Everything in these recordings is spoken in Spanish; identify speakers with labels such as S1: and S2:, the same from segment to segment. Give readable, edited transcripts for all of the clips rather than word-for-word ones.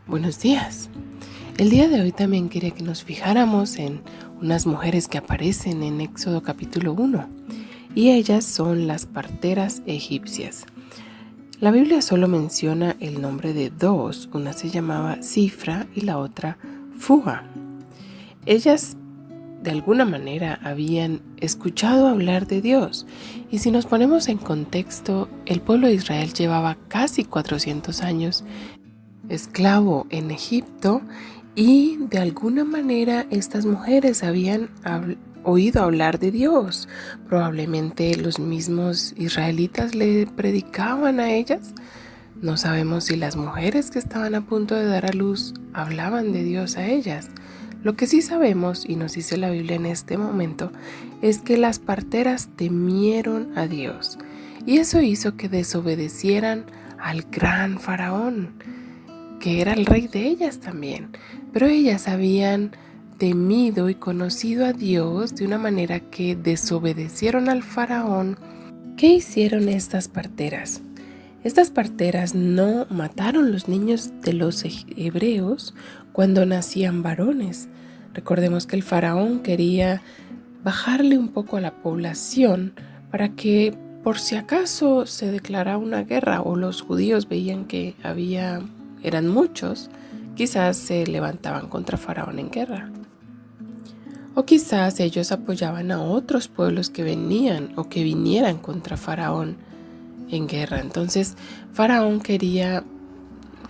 S1: Buenos días. El día de hoy también quería que nos fijáramos en unas mujeres que aparecen en Éxodo capítulo 1, y ellas son las parteras egipcias. La Biblia solo menciona el nombre de dos, una se llamaba Cifra y la otra Fuga. Ellas de alguna manera habían escuchado hablar de Dios, y si nos ponemos en contexto, el pueblo de Israel llevaba casi 400 años esclavo en Egipto, y de alguna manera estas mujeres habían oído hablar de Dios. Probablemente los mismos israelitas le predicaban a ellas. No sabemos si las mujeres que estaban a punto de dar a luz hablaban de Dios a ellas. Lo que sí sabemos, y nos dice la Biblia en este momento, es que las parteras temieron a Dios, y eso hizo que desobedecieran al gran faraón, que era el rey de ellas también. Pero ellas habían temido y conocido a Dios de una manera que desobedecieron al faraón. ¿Qué hicieron estas parteras? Estas parteras no mataron los niños de los hebreos cuando nacían varones. Recordemos que el faraón quería bajarle un poco a la población para que, por si acaso se declaraba una guerra o los judíos veían que eran muchos, quizás se levantaban contra Faraón en guerra. O quizás ellos apoyaban a otros pueblos que venían o que vinieran contra Faraón en guerra. Entonces Faraón quería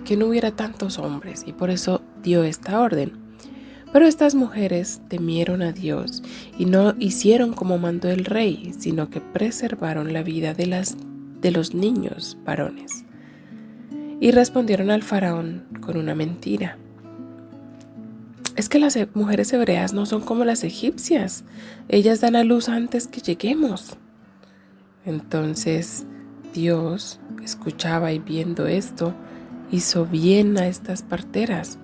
S1: que no hubiera tantos hombres y por eso dio esta orden. Pero estas mujeres temieron a Dios y no hicieron como mandó el rey, sino que preservaron la vida de los niños varones. Y respondieron al faraón con una mentira. Es que las mujeres hebreas no son como las egipcias. Ellas dan a luz antes que lleguemos. Entonces Dios escuchaba, y viendo esto, hizo bien a estas parteras.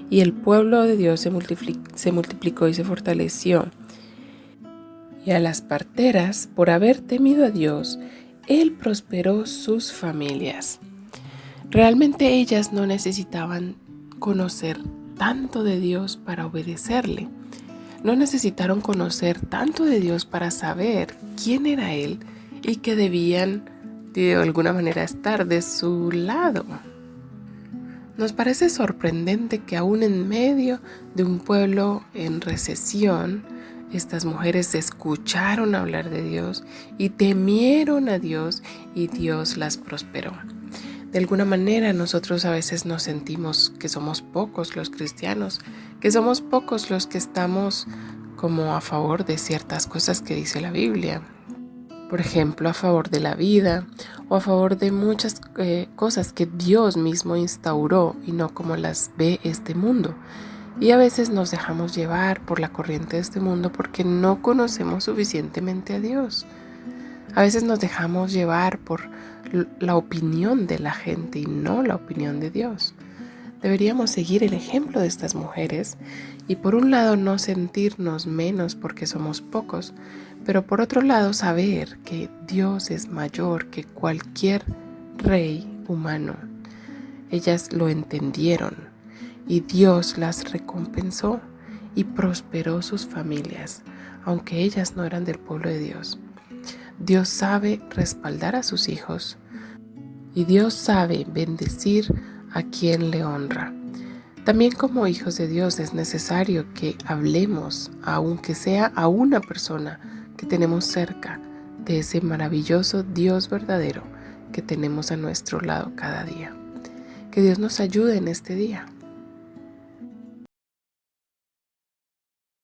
S1: Y el pueblo de Dios se multiplicó y se fortaleció. Y a las parteras, por haber temido a Dios, Él prosperó sus familias. Realmente ellas no necesitaban conocer tanto de Dios para obedecerle. No necesitaron conocer tanto de Dios para saber quién era Él y que debían de alguna manera estar de su lado. Nos parece sorprendente que aún en medio de un pueblo en recesión, estas mujeres escucharon hablar de Dios y temieron a Dios, y Dios las prosperó. De alguna manera nosotros a veces nos sentimos que somos pocos los cristianos, que somos pocos los que estamos como a favor de ciertas cosas que dice la Biblia. Por ejemplo, a favor de la vida o a favor de muchas cosas que Dios mismo instauró y no como las ve este mundo. Y a veces nos dejamos llevar por la corriente de este mundo porque no conocemos suficientemente a Dios. A veces nos dejamos llevar por la opinión de la gente y no la opinión de Dios. Deberíamos seguir el ejemplo de estas mujeres y por un lado no sentirnos menos porque somos pocos, pero por otro lado saber que Dios es mayor que cualquier rey humano. Ellas lo entendieron y Dios las recompensó y prosperó sus familias, aunque ellas no eran del pueblo de Dios. Dios sabe respaldar a sus hijos y Dios sabe bendecir a quien le honra. También como hijos de Dios es necesario que hablemos, aunque sea a una persona que tenemos cerca, de ese maravilloso Dios verdadero que tenemos a nuestro lado cada día. Que Dios nos ayude en este día.